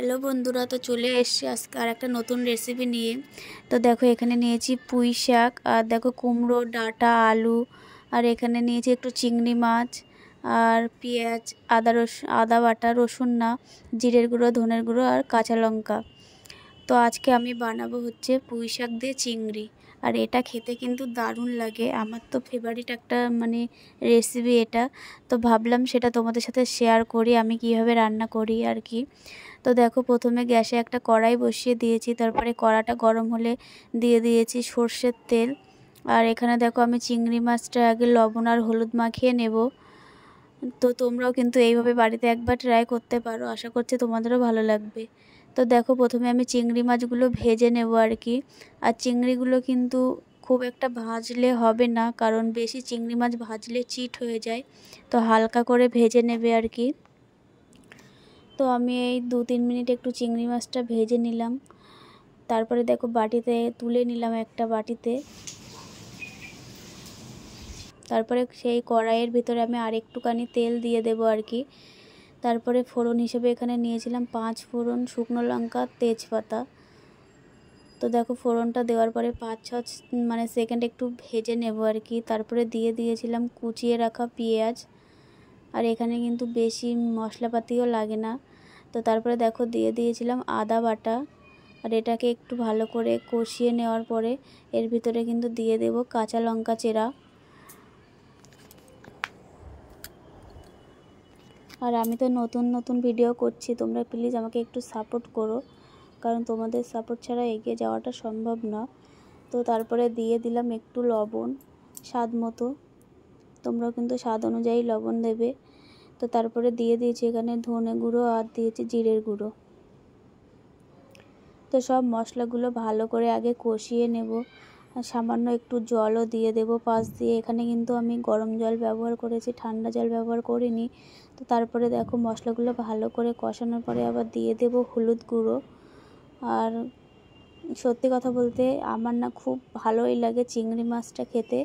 Hello বন্ধুরা, তো চলে এসেছি আজকে আর একটা নতুন রেসিপি নিয়ে। তো দেখো এখানে নিয়েছি পুঁই শাক, আর দেখো কুমড়ো ডাঁটা, আলু, আর এখানে নিয়েছি একটু চিংড়ি মাছ, আর পেঁয়াজ, আদা বাটা, রসুন না, জিরের গুঁড়ো, ধনের গুঁড়ো আর কাঁচা লঙ্কা। তো আজকে আমি বানাবো হচ্ছে পুঁই শাক দিয়ে চিংড়ি। আর এটা খেতে কিন্তু দারুণ লাগে, আমার তো ফেভারিট একটা রেসিপি এটা। তো ভাবলাম সেটা তোমাদের সাথে শেয়ার করি আমি কিভাবে রান্না করি আর কি। তো দেখো প্রথমে গ্যাসে একটা কড়াই বসিয়ে দিয়েছি, তারপরে কড়াটা গরম হলে দিয়ে দিয়েছি সর্ষের তেল। আর এখানে দেখো আমি চিংড়ি মাছটা আগে লবণ আর হলুদ মাখিয়ে নেব। তো তোমরাও কিন্তু এইভাবে বাড়িতে একবার ট্রাই করতে পারো, আশা করছি তোমাদেরও ভালো লাগবে। তো দেখো প্রথমে আমি চিংড়ি মাছগুলো ভেজে নেব আর কি। আর চিংড়িগুলো কিন্তু খুব একটা ভাজলে হবে না, কারণ বেশি চিংড়ি মাছ ভাজলে চিট হয়ে যায়। তো হালকা করে ভেজে নেবে আর কি। তো আমি এই 2-3 মিনিট একটু চিংড়ি মাছটা ভেজে নিলাম। তারপরে দেখো বাটিতে তুলে নিলাম একটা বাটিতে। তারপরে সেই কড়াইয়ের ভিতরে আমি আর একটুখানি তেল দিয়ে দেবো আর কি। তারপরে ফোড়ন হিসেবে এখানে নিয়েছিলাম 5 ফোড়ন, শুকনো লঙ্কা, তেজপাতা। তো দেখো ফোড়নটা দেওয়ার পরে 5-6 সেকেন্ড একটু ভেজে নেব আর কি। তারপরে দিয়ে দিয়েছিলাম কুচিয়ে রাখা পেঁয়াজ। আর এখানে কিন্তু বেশি মশলাপাতিও লাগে না। তো তারপরে দেখো দিয়ে দিয়েছিলাম আদা বাটা। আর এটাকে একটু ভালো করে কষিয়ে নেওয়ার পরে এর ভিতরে কিন্তু দিয়ে দেব কাঁচা লঙ্কা চেরা। আর আমি তো নতুন নতুন ভিডিও করছি, তোমরা প্লিজ আমাকে একটু সাপোর্ট করো, কারণ তোমাদের সাপোর্ট ছাড়া এগিয়ে যাওয়াটা সম্ভব না। তো তারপরে দিয়ে দিলাম একটু লবণ স্বাদ মতো, তোমরাও কিন্তু স্বাদ অনুযায়ী লবণ দেবে। তো তারপরে দিয়ে দিয়েছি এখানে ধনে গুঁড়ো আর দিয়েছি জিরের গুঁড়ো। তো সব মশলাগুলো ভালো করে আগে কষিয়ে নেব। আর সামান্য একটু জলও দিয়ে দেব পাশ দিয়ে। এখানে কিন্তু আমি গরম জল ব্যবহার করেছি, ঠান্ডা জল ব্যবহার করিনি। তো তারপরে দেখো মশলাগুলো ভালো করে কষানোর পরে আবার দিয়ে দেব হলুদ গুঁড়ো। আর সত্যি কথা বলতে আমার না খুব ভালোই লাগে চিংড়ি মাছটা খেতে।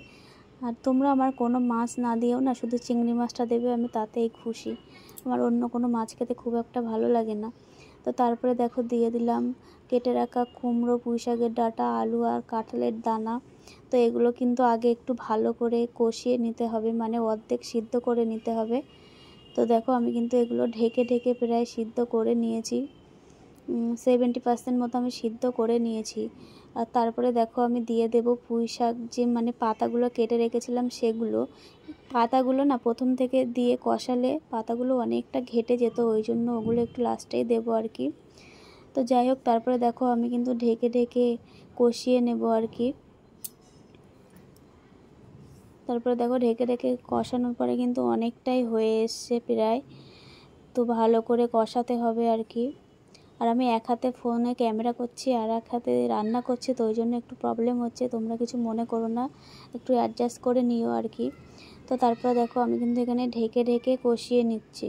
আর তোমরা আমার কোনো মাছ না দিয়েও না, শুধু চিংড়ি মাছটা দেবে, আমি তাতেই খুশি। আমার অন্য কোনো মাছ খেতে খুব একটা ভালো লাগে না। তো তারপরে দেখো দিয়ে দিলাম কেটে রাখা কুমড়ো, পুঁই শাকের ডাঁটা, আলু আর কাঁঠালের দানা। তো এগুলো কিন্তু আগে একটু ভালো করে কষিয়ে নিতে হবে, অর্ধেক সিদ্ধ করে নিতে হবে। তো দেখো আমি কিন্তু এগুলো ঢেকে ঢেকে প্রায় সিদ্ধ করে নিয়েছি, 70% মতো আমি সিদ্ধ করে নিয়েছি। আর তারপরে দেখো আমি দিয়ে দেব পুঁই শাক, যে পাতাগুলো কেটে রেখেছিলাম সেগুলো। পাতাগুলো না প্রথম থেকে দিয়ে কষালে পাতাগুলো অনেকটা ঘেটে যেত, ওই জন্য ওগুলো একটু লাস্টেই দেবো আর কি। তো যাই হোক, তারপরে দেখো আমি কিন্তু ঢেকে ঢেকে কষিয়ে নেব আর কি। তারপরে দেখো ঢেকে ঢেকে কষানোর পরে কিন্তু অনেকটাই হয়ে এসছে প্রায়। তো ভালো করে কষাতে হবে আর কি। আর আমি এক হাতে ফোনে ক্যামেরা করছি আর এক হাতে রান্না করছি, তো ওই জন্য একটু প্রবলেম হচ্ছে, তোমরা কিছু মনে করো না, একটু অ্যাডজাস্ট করে নিও আর কি। তো তারপরে দেখো আমি কিন্তু এখানে ঢেকে ঢেকে কষিয়ে নিচ্ছি,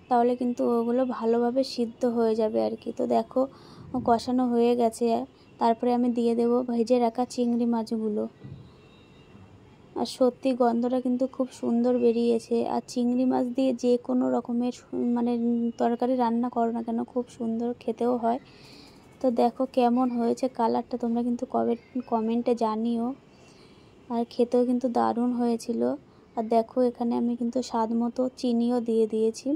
তাহলে কিন্তু ওগুলো ভালোভাবে সিদ্ধ হয়ে যাবে আর কি। তো দেখো কষানো হয়ে গেছে। তারপরে আমি দিয়ে দেব ভেজে রাখা চিংড়ি মাছগুলো। আর সত্যি গন্ধটা কিন্তু খুব সুন্দর বেরিয়েছে। আর চিংড়ি মাছ দিয়ে যে কোনো রকমের তরকারি রান্না করো না কেন, খুব সুন্দর খেতেও হয়। তো দেখো কেমন হয়েছে কালারটা, তোমরা কিন্তু কমেন্টে জানিও। আর খেতেও কিন্তু দারুণ হয়েছিল। আর দেখো এখানে আমি কিন্তু স্বাদ মতো চিনিও দিয়ে দিয়েছি।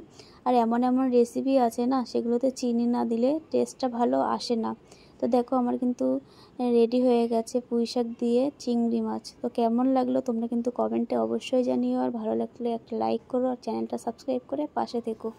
আর এমন এমন রেসিপি আছে না, সেগুলোতে চিনি না দিলে টেস্টটা ভালো আসে না। তো দেখো আমার কিন্তু রেডি হয়ে গেছে পুঁই শাক দিয়ে চিংড়ি মাছ। তো কেমন লাগলো তোমরা কিন্তু কমেন্টে অবশ্যই জানিও। আর ভালো লাগলে একটা লাইক করো, আর চ্যানেলটা সাবস্ক্রাইব করে পাশে থেকো।